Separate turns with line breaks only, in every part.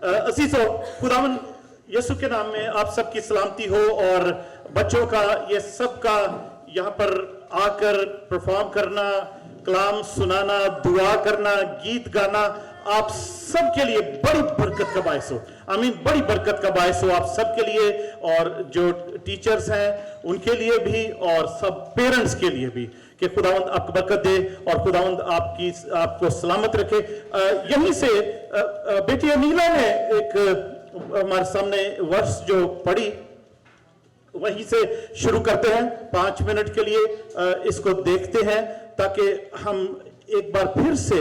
अजीजों, खुदावन यीशु के नाम में आप सबकी सलामती हो और बच्चों का ये सब का यहाँ पर आकर परफॉर्म करना, कलाम सुनाना, दुआ करना, गीत गाना आप सब के लिए बड़ी बरकत का बायस हो। आमीन, बड़ी बरकत का बायस हो आप सब के लिए, और जो टीचर्स हैं उनके लिए भी और सब पेरेंट्स के लिए भी, कि खुदावंद आपको बरकत दे और खुदावंद आपको सलामत रखे। यहीं से बेटी अनीला ने एक हमारे सामने वर्ष जो पढ़ी, वहीं से शुरू करते हैं। 5 मिनट के लिए इसको देखते हैं ताकि हम एक बार फिर से,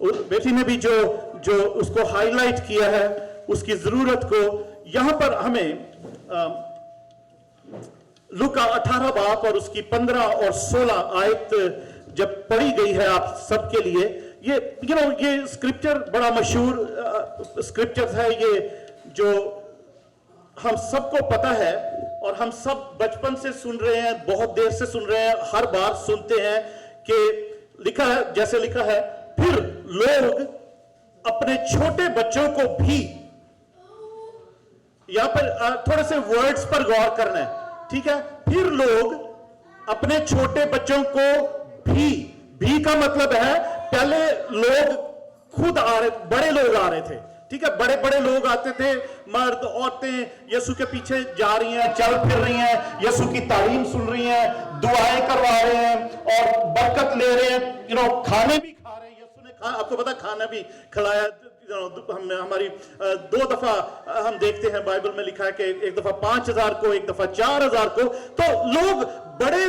बेटी ने भी जो उसको हाईलाइट किया है उसकी जरूरत को, यहां पर हमें लूका 18 बाब और उसकी 15 और 16 आयत जब पढ़ी गई है आप सबके लिए, ये स्क्रिप्चर बड़ा मशहूर स्क्रिप्चर है, ये जो हम सबको पता है और हम सब बचपन से सुन रहे हैं, बहुत देर से सुन रहे हैं, हर बार सुनते हैं कि लिखा है, जैसे लिखा है, फिर लोग अपने छोटे बच्चों को भी, यहां पर थोड़े से वर्ड्स पर गौर करना है, ठीक है। फिर लोग अपने छोटे बच्चों को भी का मतलब है पहले लोग खुद आ रहे, बड़े लोग आ रहे थे, ठीक है, बड़े बड़े लोग आते थे, मर्द औरतें यीशु के पीछे जा रही हैं, चल फिर रही हैं, यीशु की तालीम सुन रही हैं, दुआएं करवा रहे हैं और बरकत ले रहे हैं, खाने भी खा रहे हैं। यीशु ने आपको पता खाना भी खिलाया। हमारी 2 दफा हम देखते हैं बाइबल में लिखा है कि एक दफा 5000 को, एक दफा 4000 को। तो लोग, बड़े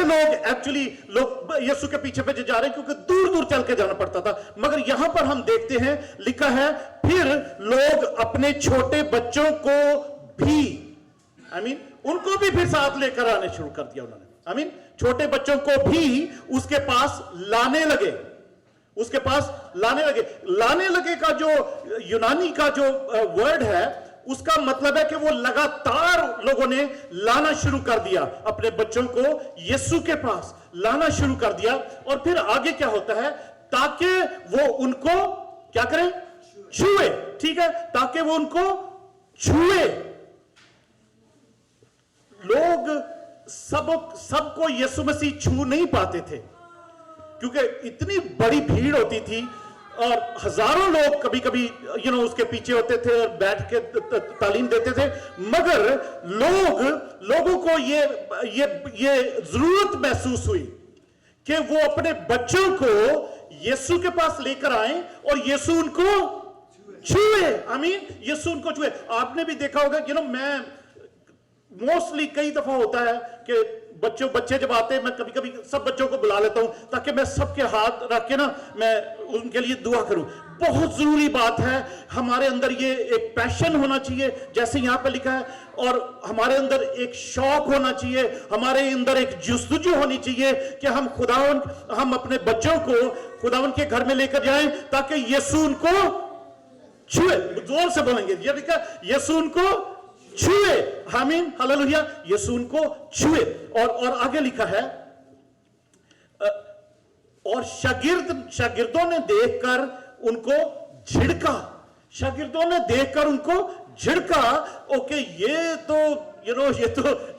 लोग एक्चुअली लोग यीशु के पीछे पीछे जा रहे हैं क्योंकि दूर दूर चल के जाना पड़ता था। मगर यहां पर हम देखते हैं लिखा है फिर लोग अपने छोटे बच्चों को भी, उनको भी फिर साथ लेकर आने शुरू कर दिया उन्होंने। छोटे बच्चों को भी उसके पास लाने लगे, उसके पास लाने लगे का जो यूनानी का जो वर्ड है, उसका मतलब है कि वो लगातार लोगों ने लाना शुरू कर दिया, अपने बच्चों को यीशु के पास लाना शुरू कर दिया। और फिर आगे क्या होता है, ताकि वो उनको क्या करें, छुए, ठीक है, ताकि वो उनको छुए। लोग सबको यीशु मसीह छू नहीं पाते थे क्योंकि इतनी बड़ी भीड़ होती थी और हजारों लोग कभी कभी उसके पीछे होते थे और बैठ के तालीम देते थे। मगर लोगों को ये जरूरत महसूस हुई कि वो अपने बच्चों को यीशु के पास लेकर आए और यीशु उनको छुए। यीशु उनको छुए। आपने भी देखा होगा, मैं मोस्टली कई दफा होता है कि बच्चे जब आते हैं, मैं कभी कभी सब बच्चों को बुला लेता हूं ताकि मैं सबके हाथ रख के ना मैं उनके लिए दुआ करूं। बहुत जरूरी बात है, हमारे अंदर ये एक पैशन होना चाहिए जैसे यहां पे लिखा है, और हमारे अंदर एक शौक होना चाहिए, हमारे अंदर एक जुस्तजू होनी चाहिए कि हम अपने बच्चों को खुदावन के घर में लेकर जाएं ताकि यीशु उनको छुए। जोर से बोलेंगे, ये लिखा यीशु उनको छुए। आमीन, हालेलुया, यीशु उनको छुए। और आगे लिखा है, और शागिर्दों ने देखकर उनको झिड़का। ओके, ये तो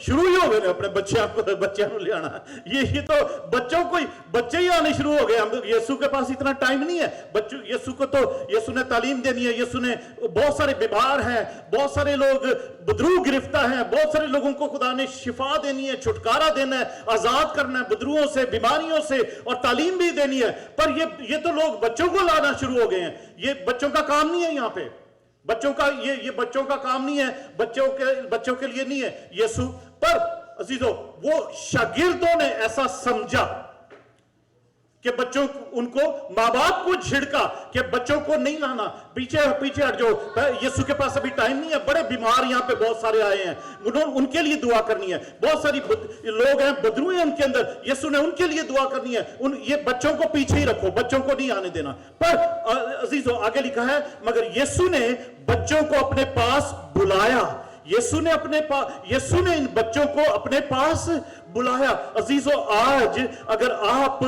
शुरू ही हो गए अपने बच्चों को ले आना। ये तो बच्चे ही आने शुरू हो गए। हम यीशु के पास इतना टाइम नहीं है। यीशु ने तालीम देनी है। यीशु ने, बहुत सारे बीमार हैं, बहुत सारे लोग बदरू गिरफ्तार हैं, बहुत सारे लोगों को खुदा ने शिफा देनी है, छुटकारा देना है, आजाद करना है बदरुओं से, बीमारियों से, और तालीम भी देनी है। पर ये तो लोग बच्चों को लाना शुरू हो गए हैं। ये बच्चों का काम नहीं है। यहाँ पे बच्चों का ये बच्चों का काम नहीं है, बच्चों के लिए नहीं है यीशु। पर अजीजों, वो शागिर्दों ने ऐसा समझा कि उनको माँ बाप को झिड़का कि बच्चों को नहीं लाना, पीछे हट जाओ, यीशु के पास अभी टाइम नहीं है, बड़े बीमार यहाँ पे बहुत सारे आए हैं, उनके लिए दुआ करनी है, बहुत सारी लोग हैं, बदरू हैं उनके अंदर, यीशु ने उनके लिए दुआ करनी है। ये बच्चों को पीछे ही रखो, बच्चों को नहीं आने देना। पर अजीजों, आगे लिखा है, मगर यीशु ने बच्चों को अपने पास बुलाया। यीशु ने इन बच्चों को अपने पास बुलाया। अजीजों, आज अगर आप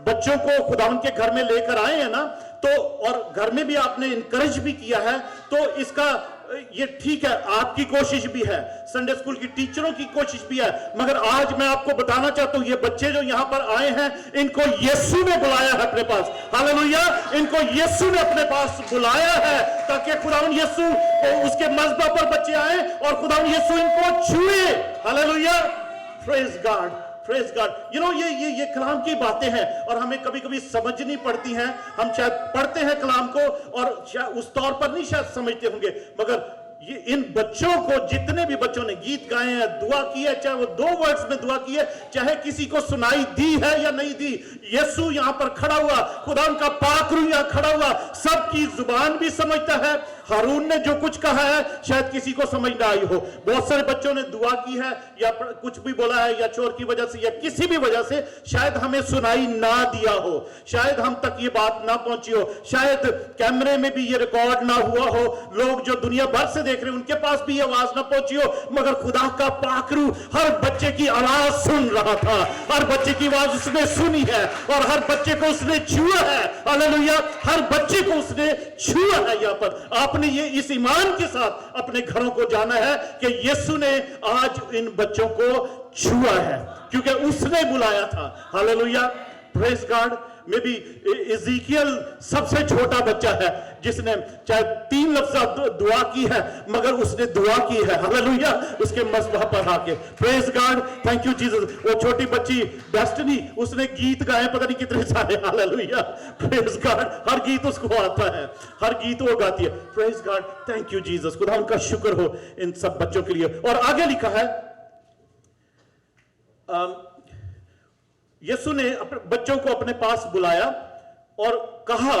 बच्चों को खुदावन के घर में लेकर आए हैं ना, तो और घर में भी आपने इनकरेज भी किया है, तो इसका ये ठीक है, आपकी कोशिश भी है, संडे स्कूल की टीचरों की कोशिश भी है, मगर आज मैं आपको बताना चाहता हूं ये बच्चे जो यहां पर आए हैं, इनको यीशु ने बुलाया है अपने पास। हालेलुया, इनको यीशु ने अपने पास बुलाया है ताकि खुदावन यीशु उसके मज़बा पर बच्चे आए और खुदावन यीशु इनको छुए। Hallelujah, praise God, praise God. You know ये कलाम की बातें हैं और हमें कभी कभी समझनी पड़ती हैं। हम शायद पढ़ते हैं कलाम को और शायद उस तौर पर नहीं शायद समझते होंगे, मगर ये इन बच्चों को, जितने भी बच्चों ने गीत गाए हैं, दुआ की है, चाहे वो 2 वर्ड्स में दुआ की है, चाहे किसी को सुनाई दी है या नहीं दी, यीशु यहां पर खड़ा हुआ, खुदा का पाक रूह यहां खड़ा हुआ, सबकी जुबान भी समझता है। हारून ने जो कुछ कहा है शायद किसी को समझ ना आई हो, बहुत सारे बच्चों ने दुआ की है या कुछ भी बोला है, या चोर की वजह से या किसी भी वजह से शायद हमें सुनाई ना दिया हो, शायद हम तक ये बात ना पहुंची हो, शायद कैमरे में भी ये रिकॉर्ड ना हुआ हो, लोग जो दुनिया भर से देख रहे हैं उनके पास भी ये आवाज ना पहुंची हो, मगर खुदा का पाक रूह हर बच्चे की आवाज सुन रहा था, हर बच्चे की आवाज उसने सुनी है और हर बच्चे को उसने छुआ है। हालेलुया, हर बच्चे को उसने छुआ है। यहां पर आपने ये इस ईमान के साथ अपने घरों को जाना है कि यीशु ने आज इन बच्चों को छुआ है क्योंकि उसने बुलाया था। Hallelujah, praise God. May be Ezekiel सबसे छोटा बच्चा है जिसने चाहे 3 लफ्ज़ दुआ की है, मगर उसने दुआ की है। हालेलुया, उसके मज़बा पर आके। Praise God, thank you Jesus. वो छोटी बच्ची डेस्टिनी, उसने गीत गाए पता नहीं कितने सारे। हालेलुया, प्रेज गॉड, हर गीत उसको आता है, हर गीत वो गाती है। Praise God, thank you Jesus. खुदा उनका शुक्र हो इन सब बच्चों के लिए। और आगे लिखा है यीशु ने अपने बच्चों को अपने पास बुलाया और कहा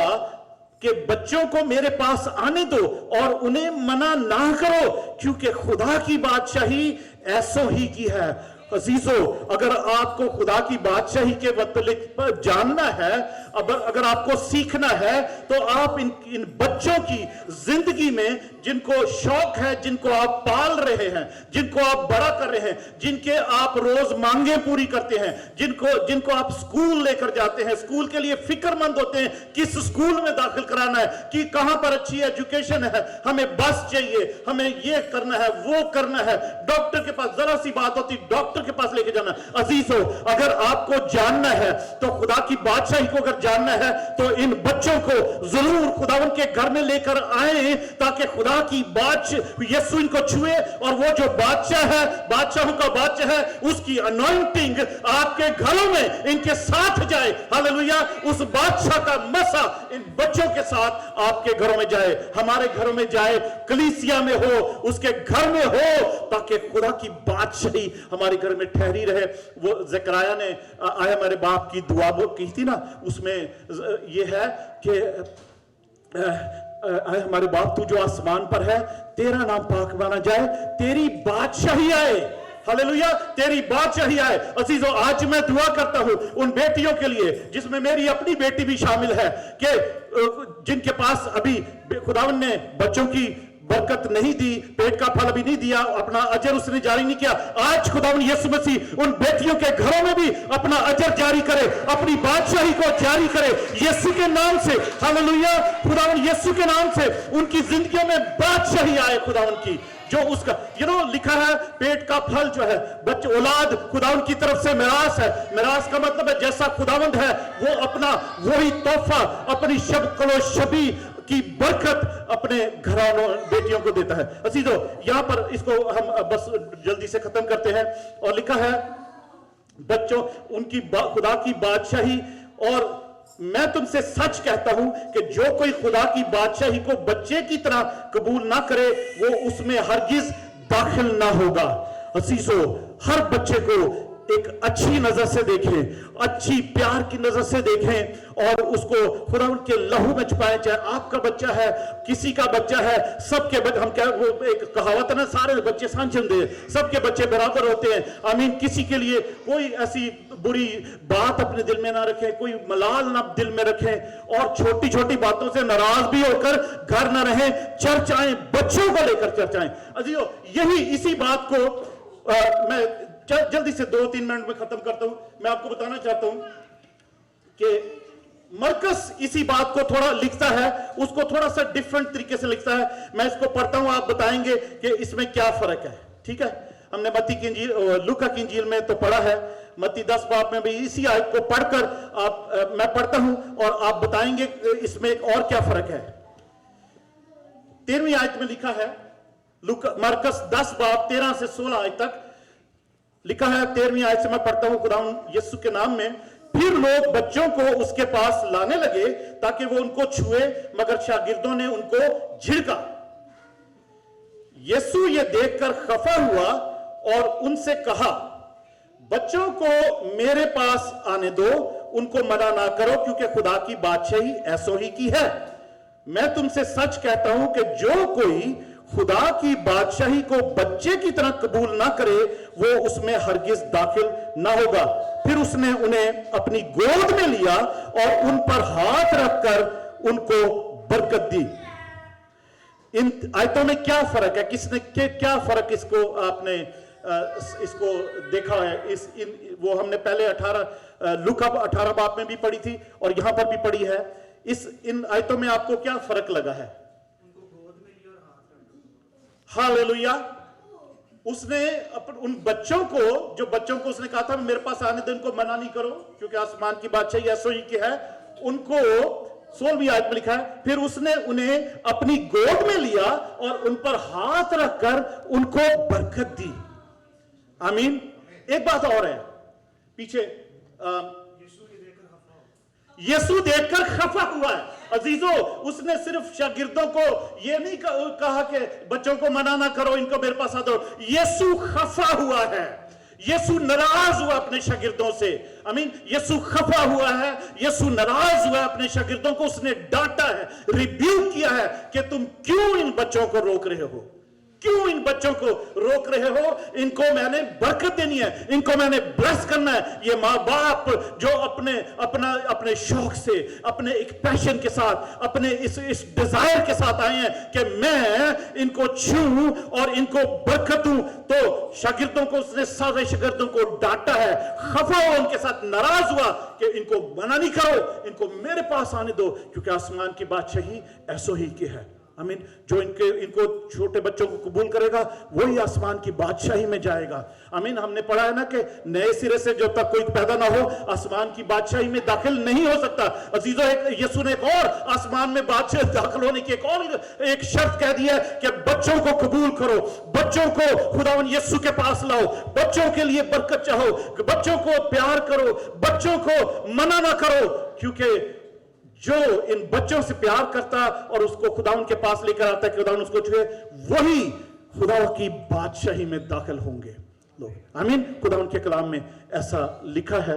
कि बच्चों को मेरे पास आने दो और उन्हें मना ना करो, क्योंकि खुदा की बादशाही ऐसो ही की है। अजीजों, अगर आपको खुदा की बादशाही के मतलब जानना है, अगर आपको सीखना है, तो आप इन बच्चों की जिंदगी में जिनको शौक है, जिनको आप पाल रहे हैं, जिनको आप बड़ा कर रहे हैं, जिनके आप रोज मांगे पूरी करते हैं, जिनको आप स्कूल लेकर जाते हैं, स्कूल के लिए फिक्रमंद होते हैं, किस स्कूल में दाखिल कराना है, कि कहां पर अच्छी एजुकेशन है, हमें बस चाहिए, हमें ये करना है, वो करना है, डॉक्टर के पास जरा सी बात होती डॉक्टर के पास लेके जाना। अजीजों, अगर आपको जानना है तो खुदा की बादशाही को अगर जानना है तो इन बच्चों को जरूर खुदावन के घर में लेकर आए ताकि खुदा की बादशाह यीशु इनको छुए और वो जो बादशाह है, बादशाहों का बादशाह है, उसकी अनॉइंटिंग आपके घरों में इनके साथ जाए। हालेलुया, उस बादशाह का मसा इन बच्चों के साथ आपके घरों में जाए, हमारे घरों में जाए, कलीसिया में हो, उसके घर में हो, ताकि खुदा की बादशाही हमारे घर में ठहरी रहे। वो ज़करिया ने आए हमारे बाप की दुआ वो की थी ना, उसमें ये है कि आए हमारे बाप तू जो आसमान पर है, तेरा नाम पाक माना जाए, तेरी बादशाही आए। हालेलुया, तेरी बादशाही आए। अजीजों, आज मैं दुआ करता हूं उन बेटियों के लिए जिसमें मेरी अपनी बेटी भी शामिल है, कि जिनके पास अभी खुदावन ने बच्चों की बरकत नहीं दी, पेट का फल भी नहीं दिया, अपना अजर उसने जारी नहीं किया। आज खुदावन यीशु मसीह उन बेटियों के घरों में भी अपना अजर जारी करे, अपनी बादशाही को जारी करे यीशु के नाम से। हालेलुया, खुदावन यीशु के नाम से उनकी जिंदगियों में बादशाही आए खुदावन की, जो उसका लिखा है पेट का फल जो है बच्चे औलाद खुदावन की तरफ से मिरास है। मिरास का मतलब है जैसा खुदावंद है वो अपना वही तोहफा अपनी शब कलो शबी की बरकत अपने घरानों बेटियों को देता है। अजीजों, यहां पर इसको हम बस जल्दी से खत्म करते हैं और लिखा है बच्चों उनकी खुदा की बादशाही, और मैं तुमसे सच कहता हूं कि जो कोई खुदा की बादशाही को बच्चे की तरह कबूल ना करे वो उसमें हरगिज दाखिल ना होगा। अजीजों, हर बच्चे को एक अच्छी नजर से देखें, अच्छी प्यार की नजर से देखें और उसको खुदा के लहू में छुपाएं। चाहे आपका बच्चा है, किसी का बच्चा है, सबके बच्चे, हम क्या वो एक कहावत है ना, सारे बच्चे सांझे, सबके बच्चे बराबर होते हैं। आमीन। किसी के लिए कोई ऐसी बुरी बात अपने दिल में ना रखें, कोई मलाल ना दिल में रखें और छोटी छोटी बातों से नाराज भी होकर घर ना रहें। चर्च आए, बच्चों को लेकर चर्च आए। अजीजों, यही इसी बात को मैं जल्दी से 2-3 मिनट में खत्म करता हूं। मैं आपको बताना चाहता हूं कि मरकस इसी बात को थोड़ा लिखता है, उसको थोड़ा सा डिफरेंट तरीके से लिखता है। मैं इसको पढ़ता हूं, आप बताएंगे कि इसमें क्या फर्क है। ठीक है, हमने मत्ती की इंजील, लूका की इंजील में तो पढ़ा है, मत्ती 10 बाब में भी इसी आयत को पढ़कर मैं पढ़ता हूं और आप बताएंगे इसमें एक और क्या फर्क है। 13वीं आयत में लिखा है, मरकस 10 बाब 13 से 16 आयत तक लिखा है। 13वीं आयत से मैं पढ़ता हूं खुदावंद यीशु के नाम में। फिर लोग बच्चों को उसके पास लाने लगे ताकि वो उनको छुए, मगर शागिर्दों ने उनको झिड़का। यीशु ये देखकर खफा हुआ और उनसे कहा, बच्चों को मेरे पास आने दो, उनको मना ना करो, क्योंकि खुदा की बादशाही ऐसो ही की है। मैं तुमसे सच कहता हूं कि जो कोई खुदा की बादशाही को बच्चे की तरह कबूल ना करे, वो उसमें हरगिज दाखिल ना होगा। फिर उसने उन्हें अपनी गोद में लिया और उन पर हाथ रखकर उनको बरकत दी। इन आयतों में क्या फर्क है, किसने क्या फर्क इसको आपने इसको देखा है? वो हमने पहले 18 18 बाब में भी पढ़ी थी और यहां पर भी पढ़ी है। इन आयतों में आपको क्या फर्क लगा है? हालेलुया। उसने उन बच्चों को, जो बच्चों को उसने कहा था मेरे पास आने दो, उनको मना नहीं करो क्योंकि आसमान की बादशाही ऐसो ही की है, उनको 16वीं आयत में लिखा है, फिर उसने उन्हें अपनी गोद में लिया और उन पर हाथ रखकर उनको बरकत दी। आमीन। एक बात और है पीछे, यीशु देखकर खफा हुआ है। अजीजों, उसने सिर्फ शागिर्दों को यह नहीं कहा कि बच्चों को मना ना करो, इनको मेरे पास आ दो। यीशु खफा हुआ है, यीशु नाराज हुआ अपने शागिर्दों से। आमीन। यीशु खफा हुआ है, यीशु नाराज हुआ अपने शागिर्दों को, उसने डांटा है, रिब्यूक किया है कि तुम क्यों इन बच्चों को रोक रहे हो, क्यों इन बच्चों को रोक रहे हो? इनको मैंने बरकत देनी है, इनको मैंने ब्लेस करना है। ये माँ बाप जो अपने शौक से, अपने एक पैशन के साथ, अपने इस डिजायर के साथ आए हैं कि मैं इनको छूं और इनको बरकत दूं, तो शागिर्दों को उसने, सारे शागिर्दों को डांटा है, खफा हुआ, उनके साथ नाराज हुआ कि इनको मना नहीं करो, इनको मेरे पास आने दो, क्योंकि आसमान की बादशाही ऐसो ही की है। आमीन। जो इनको छोटे बच्चों को कबूल करेगा वही आसमान की बादशाही में जाएगा। आमीन। हमने पढ़ा है ना कि नए सिरे से जब तक कोई पैदा ना हो आसमान की बादशाही में दाखिल नहीं हो सकता। अजीजों, यीशु ने एक और आसमान में बादशाह दाखिल होने की एक शर्त कह दी है कि बच्चों को कबूल करो, बच्चों को खुदावंद यीशु के पास लाओ, बच्चों के लिए बरकत चाहो, बच्चों को प्यार करो, बच्चों को मना ना करो, क्योंकि जो इन बच्चों से प्यार करता और उसको खुदावन के पास लेकर आता है, खुदावन उसको छुए, वही खुदा की बादशाही में दाखिल होंगे लोग। आमीन। खुदावन के कलाम में ऐसा लिखा है।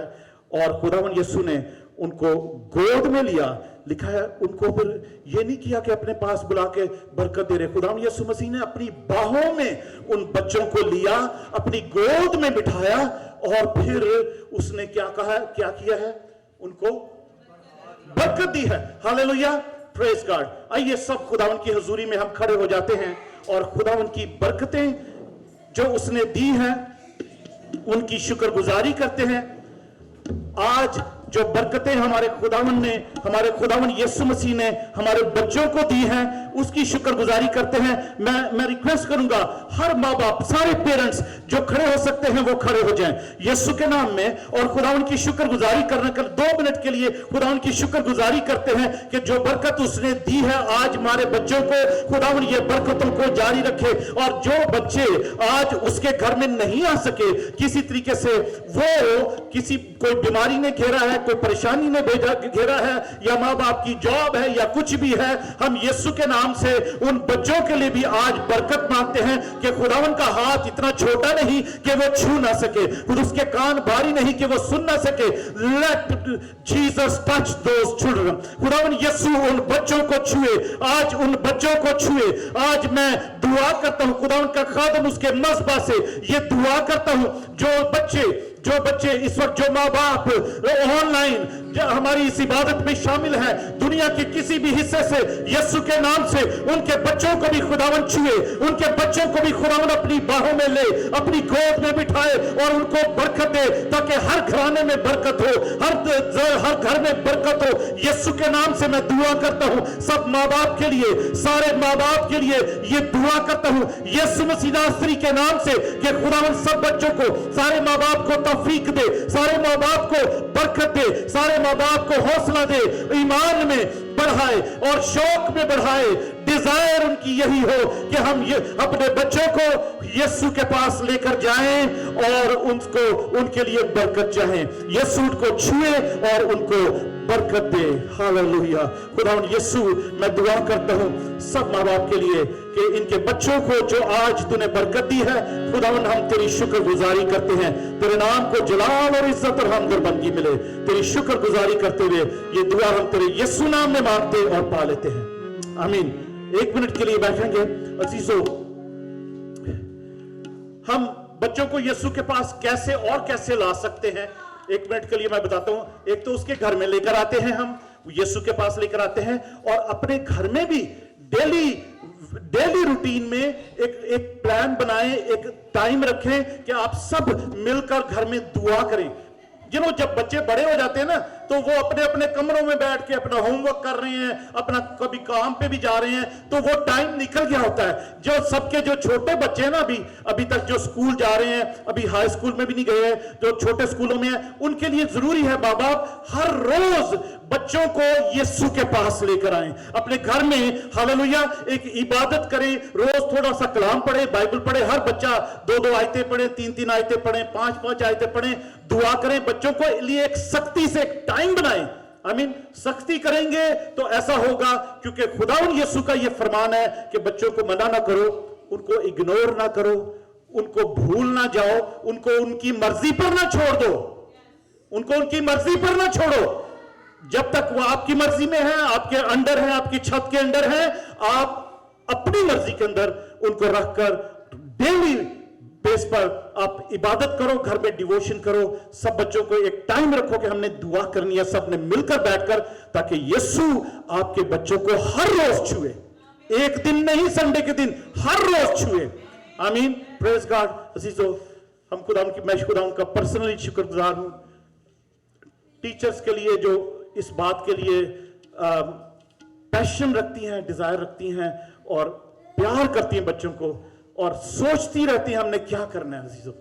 और खुदावन यीशु ने उनको गोद में लिया, लिखा है, उनको फिर ये नहीं किया कि अपने पास बुला के बरकत दे रहे। खुदावन यीशु मसीह ने अपनी बाहों में उन बच्चों को लिया, अपनी गोद में बिठाया और फिर उसने क्या कहा, क्या किया है, उनको बरकत दी है। Hallelujah, praise God. आइए सब खुदावन की हुजूरी में हम खड़े हो जाते हैं और खुदावन की बरकतें जो उसने दी हैं उनकी शुक्रगुजारी करते हैं। आज जो बरकतें हमारे खुदावन यीशु मसीह ने हमारे बच्चों को दी हैं उसकी शुक्रगुजारी करते हैं। मैं रिक्वेस्ट करूंगा हर माँ बाप, सारे पेरेंट्स जो खड़े हो सकते हैं वो खड़े हो जाएं यीशु के नाम में और खुदावन की शुक्रगुजारी करने कर 2 मिनट के लिए खुदावन की शुक्रगुजारी करते हैं कि जो बरकत उसने दी है आज हमारे बच्चों को, खुदावन ये बरकतों को जारी रखे। और जो बच्चे आज उसके घर में नहीं आ सके, किसी तरीके से वो किसी कोई बीमारी ने घेरा है, कोई परेशानी ने घेरा है, या माँ बाप की जॉब है या कुछ भी है, हम यीशु के नाम से उन बच्चों के लिए भी आज बरकत मांगते हैं कि खुदावन का हाथ इतना छोटा नहीं कि वो छू ना सके, उसके कान भारी नहीं कि वो सुन ना सके। लेट जीसस टच दोस चिल्ड्रन। खुदावन यीशु उन बच्चों को छुए, आज उन बच्चों को छुए। आज मैं दुआ करता हूं खुदावन का खादम उसके मस्बा से ये दुआ करता हूं, जो बच्चे इस वक्त, जो माँ बाप ऑनलाइन हमारी इस इबादत में शामिल है, दुनिया के किसी भी हिस्से से यीशु के नाम से उनके बच्चों को भी खुदावन छुए, उनके बच्चों को भी खुदावन अपनी बाहों में ले, अपनी गोद में बिठाए और उनको बरकत दे, ताकि हर घराने में बरकत हो, हर घर में बरकत हो। यीशु के नाम से मैं दुआ करता हूं सब माँ बाप के लिए, सारे माँ बाप के लिए ये दुआ करता हूं यीशु मसीह नासरी के नाम से कि खुदावन सब बच्चों को, सारे माँ बाप को तौफीक दे, सारे माँ बाप को बरकत दे, सारे माँ बाप को हौसला दे, ईमान में बढ़ाए और शौक में बढ़ाए। डिजायर उनकी यही हो कि हम ये अपने बच्चों को यीशु के पास लेकर जाएं और उनको उनके लिए बरकत चाहें, यीशु को छुए और उनको बरकत दे। हालेलुया। खुदावन यीशु मैं दुआ करता हूं सब माँ बाप के लिए कि इनके बच्चों को जो आज तूने बरकत दी है, खुदावन हम तेरी शुक्रगुजारी करते हैं, तेरे नाम को जलाल और इज्जत और हमदर्दी मिले। तेरी शुक्रगुजारी करते हुए ये दुआ हम तेरे यीशु नाम में मांगते और पा लेते हैं, आमीन। एक मिनट के लिए बैठेंगे अजीजों। हम बच्चों को यीशु के पास कैसे और कैसे ला सकते हैं, एक मिनट के लिए मैं बताता हूं। एक तो उसके घर में लेकर आते हैं, हम यीशु के पास लेकर आते हैं, और अपने घर में भी डेली रूटीन में एक प्लान बनाएं, एक टाइम रखें कि आप सब मिलकर घर में दुआ करें। जब बच्चे बड़े हो जाते हैं ना, तो वो अपने अपने कमरों में बैठ के अपना होमवर्क कर रहे हैं, अपना कभी काम पे भी जा रहे हैं, तो वो टाइम निकल गया होता है। जो सबके जो छोटे बच्चे हैं ना, अभी तक जो स्कूल जा रहे हैं, अभी हाई स्कूल में भी नहीं गए हैं, जो छोटे स्कूलों में है, उनके लिए जरूरी है माँ बाप हर रोज बच्चों को यीशु के पास लेकर आएं, अपने घर में हालेलुया एक इबादत करें, रोज थोड़ा सा कलाम पढ़े, बाइबल पढ़े, हर बच्चा 2-2 आयतें पढ़े, 3-3 आयतें पढ़े, 5-5 आयतें पढ़े, दुआ करें, बच्चों को लिए एक सख्ती से एक टाइम बनाएं। आमीन। सख्ती करेंगे तो ऐसा होगा, क्योंकि खुदावन यीशु का यह फरमान है कि बच्चों को मना ना करो, उनको इग्नोर ना करो, उनको भूल ना जाओ, उनको उनकी मर्जी पर ना छोड़ दो, उनको उनकी मर्जी पर ना छोड़ो। जब तक वो आपकी मर्जी में है, आपके अंडर है, आपकी छत के अंडर है, आप अपनी मर्जी के अंदर उनको रखकर डेली बेस पर आप इबादत करो, घर में डिवोशन करो। सब बच्चों को एक टाइम रखो कि हमने दुआ करनी है, सबने मिलकर बैठकर, ताकि यीशु आपके बच्चों को हर रोज छुए, एक दिन नहीं, संडे के दिन हर रोज छुए। आमीन। Praise God. अजीजों, मैं खुदा उनका पर्सनली शुक्रगुजार हूं, टीचर्स के लिए जो इस बात के लिए पैशन रखती हैं, डिजायर रखती हैं और प्यार करती हैं बच्चों को, और सोचती रहती हैं हमने क्या करना है। अजीजों,